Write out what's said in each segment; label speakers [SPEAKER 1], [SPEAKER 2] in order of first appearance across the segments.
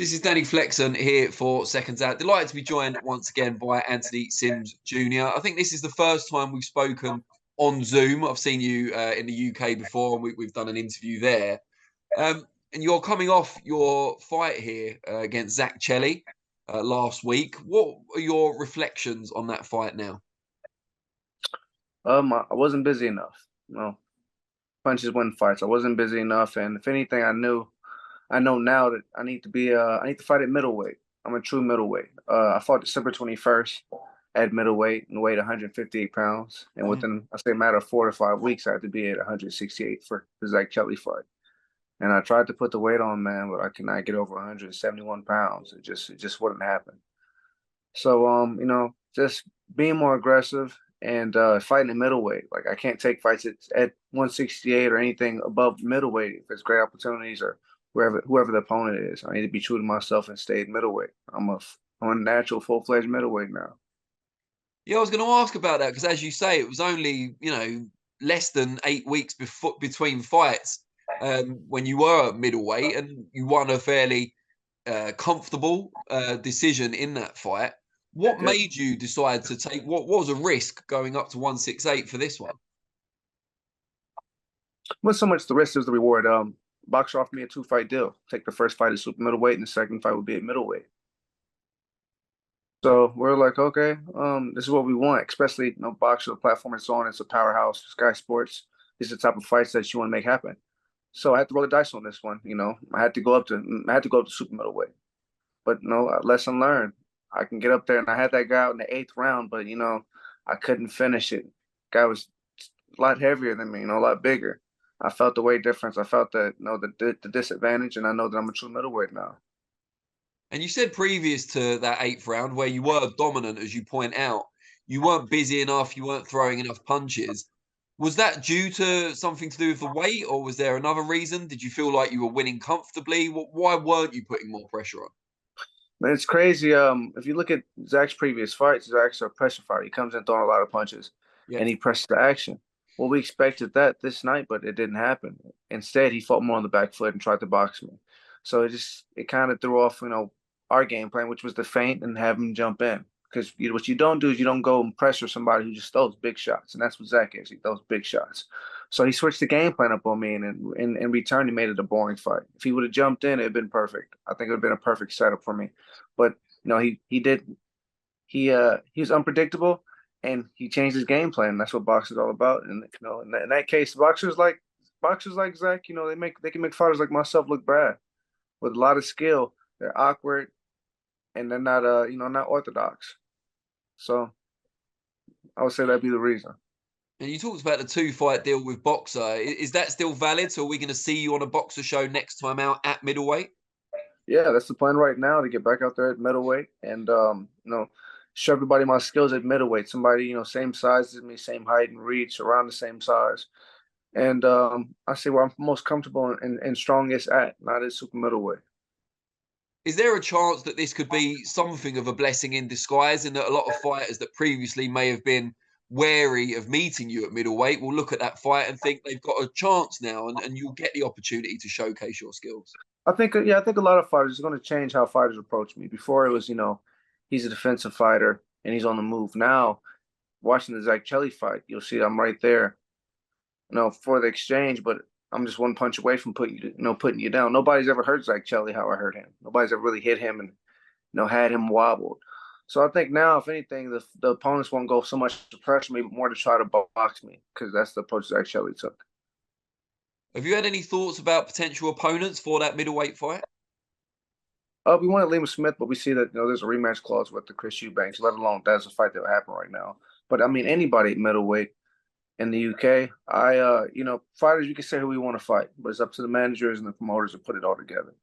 [SPEAKER 1] This is Danny Flexon here for Seconds Out. Delighted to be joined once again by Anthony Sims Jr. I think this is the first time we've spoken on Zoom. I've seen you in the UK before, and we've done an interview there. And you're coming off your fight here against Zak Chelli last week. What are your reflections on that fight now?
[SPEAKER 2] I wasn't busy enough. No, punches win fights. I wasn't busy enough, and if anything, I know now that I need to fight at middleweight. I'm a true middleweight. I fought December 21st at middleweight and weighed 158 pounds, and within I say a matter of 4 to 5 weeks, I had to be at 168 for the Zak Chelli fight. And I tried to put the weight on, man, but I could not get over 171 pounds. It just wouldn't happen. So just being more aggressive and fighting at middleweight. Like I can't take fights at 168 or anything above middleweight if it's great opportunities or whoever the opponent is. I need to be true to myself and stay at middleweight. I'm a natural full-fledged middleweight now.
[SPEAKER 1] Yeah, I was going to ask about that because, as you say, it was only less than 8 weeks between fights when you were at middleweight, and you won a fairly comfortable decision in that fight. What made you decide to take what was a risk going up to 168 for this one?
[SPEAKER 2] Not so much the risk as the reward. Boxer offered me a 2-fight deal. Take the first fight at super middleweight, and the second fight would be at middleweight. So we're like, okay, this is what we want. Especially, Boxer, the platform it's on, it's a powerhouse. Sky Sports. These are the type of fights that you want to make happen. So I had to roll the dice on this one. I had to go up to super middleweight. But lesson learned. I can get up there, and I had that guy out in the 8th round, but I couldn't finish it. Guy was a lot heavier than me, a lot bigger. I felt the weight difference. I felt that the disadvantage, and I know that I'm a true middleweight now.
[SPEAKER 1] And you said previous to that 8th round, where you were dominant, as you point out, you weren't busy enough, you weren't throwing enough punches. Was that due to something to do with the weight, or was there another reason? Did you feel like you were winning comfortably? Why weren't you putting more pressure on?
[SPEAKER 2] Man, it's crazy. If you look at Zak's previous fights, Zak's a pressure fighter. He comes in throwing a lot of punches,
[SPEAKER 1] Yeah.
[SPEAKER 2] and he presses the action. Well, we expected that this night, but it didn't happen. Instead, he fought more on the back foot and tried to box me. So it kind of threw off, our game plan, which was to feint and have him jump in. Because what you don't do is you don't go and pressure somebody who just throws big shots, and that's what Zak is. He throws big shots. So he switched the game plan up on me, and in return, he made it a boring fight. If he would have jumped in, it'd been perfect. I think it would have been a perfect setup for me. But he didn't. He was unpredictable, and he changed his game plan. That's what boxing is all about. And in that case, boxers like Zak, they can make fighters like myself look bad with a lot of skill. They're awkward, and they're not not orthodox. So I would say that'd be the reason.
[SPEAKER 1] And you talked about the 2-fight deal with Boxer. Is that still valid? So are we going to see you on a Boxer show next time out at middleweight?
[SPEAKER 2] Yeah, that's the plan right now, to get back out there at middleweight and show everybody my skills at middleweight. Somebody same size as me, same height and reach, around the same size. And I say where I'm most comfortable and strongest at, not at super middleweight.
[SPEAKER 1] Is there a chance that this could be something of a blessing in disguise, in that a lot of fighters that previously may have been wary of meeting you at middleweight will look at that fight and think they've got a chance now, and you'll get the opportunity to showcase your skills?
[SPEAKER 2] I think a lot of fighters are going to change how fighters approach me. Before it was, he's a defensive fighter and he's on the move. Now, watching the Zak Chelli fight, you'll see I'm right there, for the exchange, but I'm just one punch away from putting you down. Nobody's ever hurt Zak Chelli how I hurt him. Nobody's ever really hit him and had him wobbled. So I think now, if anything, the opponents won't go so much to pressure me, but more to try to box me, because that's the approach Zak Chelli took.
[SPEAKER 1] Have you had any thoughts about potential opponents for that middleweight fight?
[SPEAKER 2] We wanted Liam Smith, but we see that there's a rematch clause with the Chris Eubanks, let alone that's a fight that will happen right now. But I mean, anybody at middleweight in the UK, fighters, you can say who we want to fight, but it's up to the managers and the promoters to put it all together.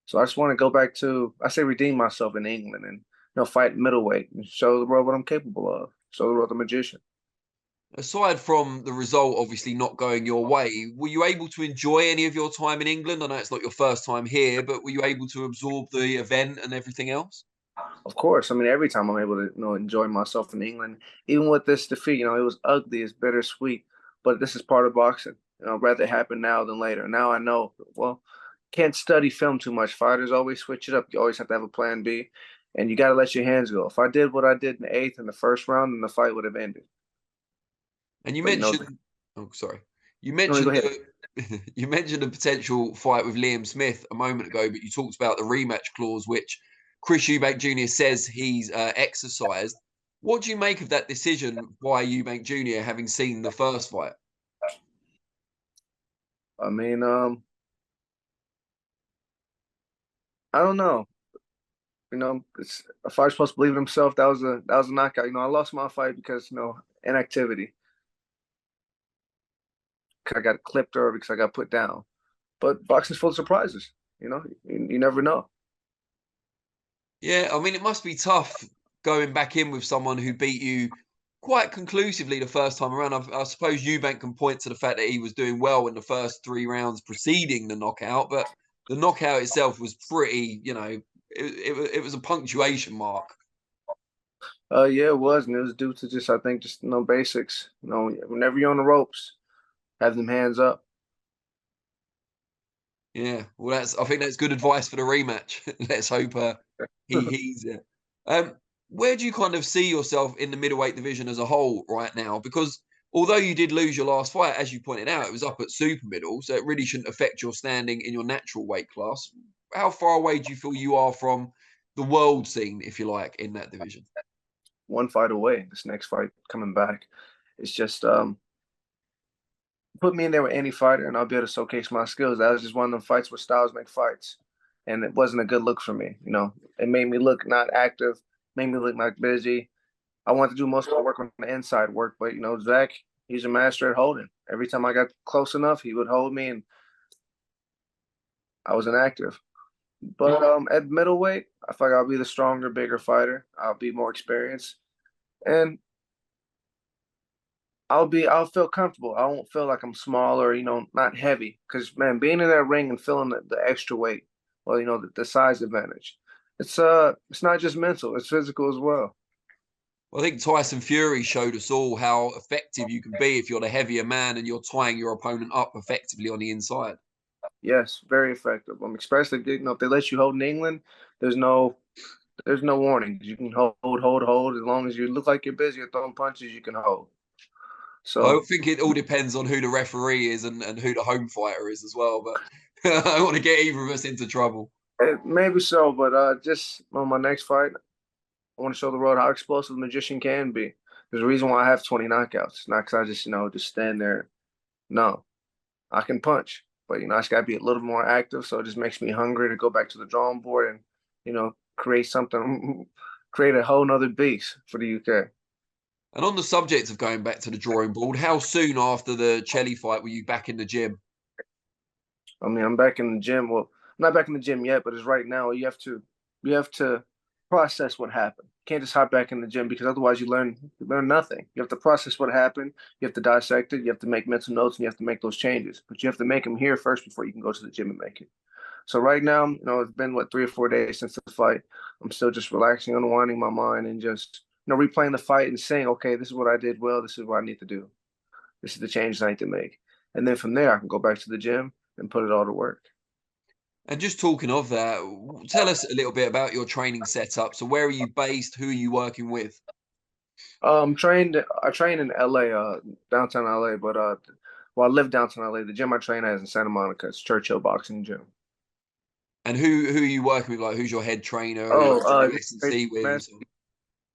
[SPEAKER 2] So I just want to go back to, I say, redeem myself in England and fight middleweight and show the world what I'm capable of. Show the world the magician.
[SPEAKER 1] Aside from the result obviously not going your way, were you able to enjoy any of your time in England? I know it's not your first time here, but were you able to absorb the event and everything else?
[SPEAKER 2] Of course. I mean, every time I'm able to enjoy myself in England, even with this defeat, it was ugly, it's bittersweet, but this is part of boxing. I'd rather it happen now than later. Now I know, well, can't study film too much. Fighters always switch it up. You always have to have a plan B, and you got to let your hands go. If I did what I did in the eighth in the first round, then the fight would have ended.
[SPEAKER 1] And you
[SPEAKER 2] But
[SPEAKER 1] mentioned, oh, sorry, you
[SPEAKER 2] no, go
[SPEAKER 1] mentioned
[SPEAKER 2] ahead.
[SPEAKER 1] the you mentioned a potential fight with Liam Smith a moment ago, but you talked about the rematch clause, which Chris Eubank Jr. says he's exercised. What do you make of that decision by Eubank Jr. having seen the first fight?
[SPEAKER 2] I mean, I don't know. It's a fighter's supposed to believe in himself. That was a knockout. I lost my fight because inactivity. Cause I got clipped or because I got put down. But boxing's full of surprises. You never know.
[SPEAKER 1] Yeah, I mean, it must be tough going back in with someone who beat you quite conclusively the first time around. I suppose Eubank can point to the fact that he was doing well in the first 3 rounds preceding the knockout, but the knockout itself was pretty, it was a punctuation mark.
[SPEAKER 2] Yeah, it was, and it was due to just I think just basics. Whenever you're on the ropes, have them hands up.
[SPEAKER 1] Yeah, well, I think that's good advice for the rematch. Let's hope he heeds it. Um, where do you kind of see yourself in the middleweight division as a whole right now? Because although you did lose your last fight, as you pointed out, it was up at super middle, so it really shouldn't affect your standing in your natural weight class. How far away do you feel you are from the world scene, if you like, in that division?
[SPEAKER 2] One fight away. This next fight coming back. It's just put me in there with any fighter, and I'll be able to showcase my skills. That was just one of them fights where styles make fights, and it wasn't a good look for me. It made me look not active, made me look not busy. I wanted to do most of my work on the inside work, but Zach, he's a master at holding. Every time I got close enough, he would hold me, and I was inactive. But at middleweight, I feel like I'll be the stronger, bigger fighter. I'll be more experienced, and I'll feel comfortable. I won't feel like I'm small or not heavy. Because man, being in that ring and feeling the extra weight, well, the size advantage. It's not just mental; it's physical as well.
[SPEAKER 1] Well, I think Tyson Fury showed us all how effective you can be if you're the heavier man and you're tying your opponent up effectively on the inside.
[SPEAKER 2] Yes, very effective. Especially if they let you hold in England, there's no warning. You can hold. As long as you look like you're busy or throwing punches, you can hold.
[SPEAKER 1] I
[SPEAKER 2] So
[SPEAKER 1] think it all depends on who the referee is and who the home fighter is as well. But I don't want to get either of us into trouble.
[SPEAKER 2] maybe so, but just on my next fight, I want to show the world how explosive a magician can be. There's a reason why I have 20 knockouts. It's not because I just stand there. No, I can punch, but I just gotta be a little more active. So it just makes me hungry to go back to the drawing board and create something, create a whole nother beast for the UK.
[SPEAKER 1] And on the subject of going back to the drawing board, how soon after the Chelli fight were you back in the gym?
[SPEAKER 2] I mean, I'm back in the gym. Well, I'm not back in the gym yet, but it's right now. You have to process what happened. You can't just hop back in the gym because otherwise you learn nothing. You have to process what happened. You have to dissect it. You have to make mental notes, and you have to make those changes. But you have to make them here first before you can go to the gym and make it. So right now, it's been 3 or 4 days since the fight. I'm still just relaxing, unwinding my mind, and just replaying the fight and saying, okay, this is what I did well. This is what I need to do. This is the changes I need to make. And then from there, I can go back to the gym and put it all to work.
[SPEAKER 1] And just talking of that, tell us a little bit about your training setup. So where are you based? Who are you working with?
[SPEAKER 2] I train in LA, downtown LA, but I live downtown LA. The gym I train at is in Santa Monica. It's Churchill Boxing Gym.
[SPEAKER 1] And who are you working with? Like, who's your head trainer? Or
[SPEAKER 2] Oh,
[SPEAKER 1] do you do S&C with? And so on?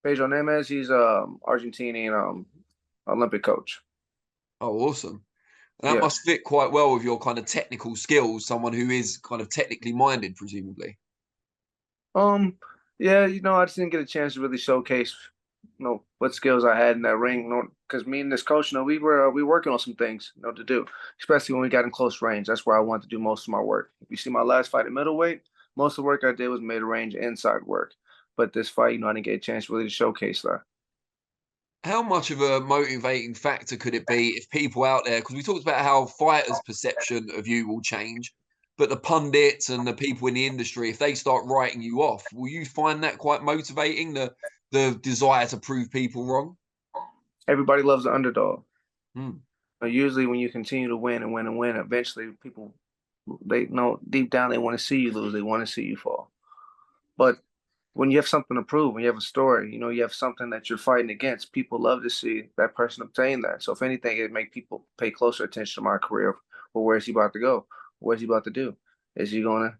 [SPEAKER 2] Pedro Nemes, he's Argentinian Olympic coach.
[SPEAKER 1] Oh, awesome. And that
[SPEAKER 2] Yeah.
[SPEAKER 1] must fit quite well with your kind of technical skills, someone who is kind of technically minded, presumably.
[SPEAKER 2] Um, yeah, I just didn't get a chance to really showcase, what skills I had in that ring. Because me and this coach, we working on some things, to do, especially when we got in close range. That's where I want to do most of my work. If you see my last fight at middleweight, most of the work I did was mid range inside work. But this fight, I didn't get a chance really to showcase that.
[SPEAKER 1] How much of a motivating factor could it be if people out there, because we talked about how fighters' perception of you will change, but the pundits and the people in the industry, if they start writing you off, will you find that quite motivating, the desire to prove people wrong?
[SPEAKER 2] Everybody loves the underdog.
[SPEAKER 1] Hmm.
[SPEAKER 2] Usually, when you continue to win and win and win, eventually people They know deep down they want to see you lose. They want to see you fall. But when you have something to prove, when you have a story, you have something that you're fighting against, people love to see that person obtain that. So if anything, it make people pay closer attention to my career. Well, where's he about to go? What's he about to do? Is he gonna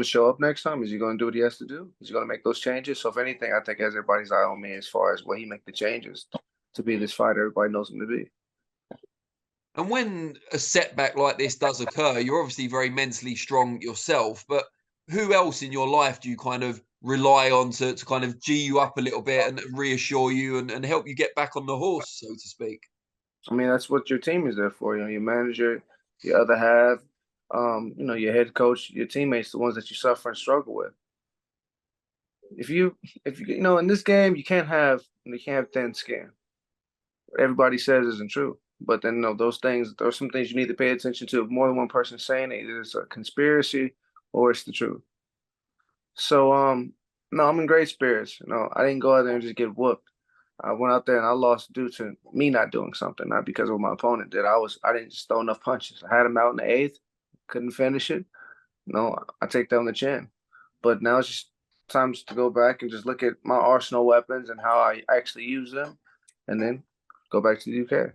[SPEAKER 2] show up next time? Is he gonna do what he has to do? Is he gonna make those changes? So if anything, I think has everybody's eye on me as far as what he make the changes to be this fighter everybody knows him to be.
[SPEAKER 1] And when a setback like this does occur, you're obviously very mentally strong yourself, but who else in your life do you kind of rely on to kind of G you up a little bit and reassure you and help you get back on the horse, so to speak?
[SPEAKER 2] I mean, that's what your team is there for. Your manager, your other half, your head coach, your teammates, the ones that you suffer and struggle with. If you in this game you can't have thin skin. What everybody says isn't true. But then there's some things you need to pay attention to. If more than one person saying it, either it's a conspiracy or it's the truth. So no, I'm in great spirits. I didn't go out there and just get whooped. I went out there and I lost due to me not doing something, not because of what my opponent did. I didn't just throw enough punches. I had him out in the eighth, couldn't finish it. No, I take that on the chin. But now it's just time to go back and just look at my arsenal weapons and how I actually use them, and then go back to the UK.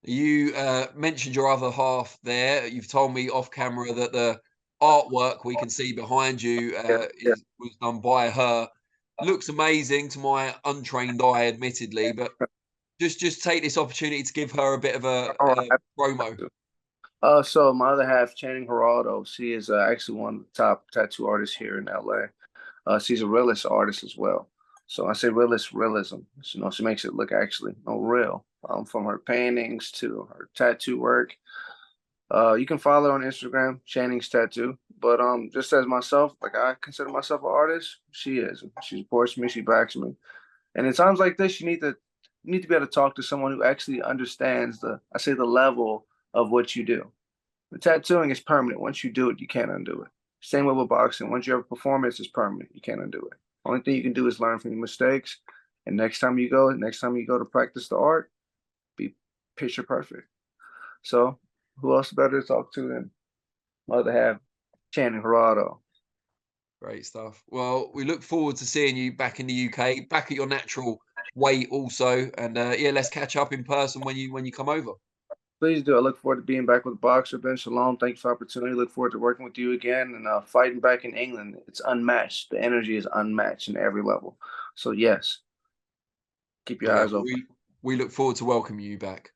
[SPEAKER 1] You mentioned your other half there. You've told me off camera that the artwork we can see behind you
[SPEAKER 2] Yeah, yeah.
[SPEAKER 1] was done by her. Looks amazing to my untrained eye, admittedly, but just take this opportunity to give her a bit of
[SPEAKER 2] All
[SPEAKER 1] a
[SPEAKER 2] right.
[SPEAKER 1] promo.
[SPEAKER 2] So my other half, Channing Geraldo, she is actually one of the top tattoo artists here in LA. She's a realist artist as well. So I say realist realism. She makes it look actually real. From her paintings to her tattoo work. You can follow her on Instagram, Channing's Tattoo. But just as myself, like I consider myself an artist, she is. She supports me, she backs me. And in times like this, you need to be able to talk to someone who actually understands the level of what you do. The tattooing is permanent. Once you do it, you can't undo it. Same way with boxing. Once you have a performance, it's permanent. You can't undo it. Only thing you can do is learn from your mistakes. And next time you go to practice the art, be picture perfect. So who else better to talk to than mother half, Channing Gerardo?
[SPEAKER 1] Great stuff. Well, we look forward to seeing you back in the UK, back at your natural weight also, and yeah, let's catch up in person when you come over.
[SPEAKER 2] Please do. I look forward to being back with Boxer Ben Shalom. Thank you for the opportunity. Look forward to working with you again and fighting back in England. It's unmatched. The energy is unmatched in every level. So yes, keep your
[SPEAKER 1] Yeah,
[SPEAKER 2] eyes open.
[SPEAKER 1] we look forward to welcoming you back.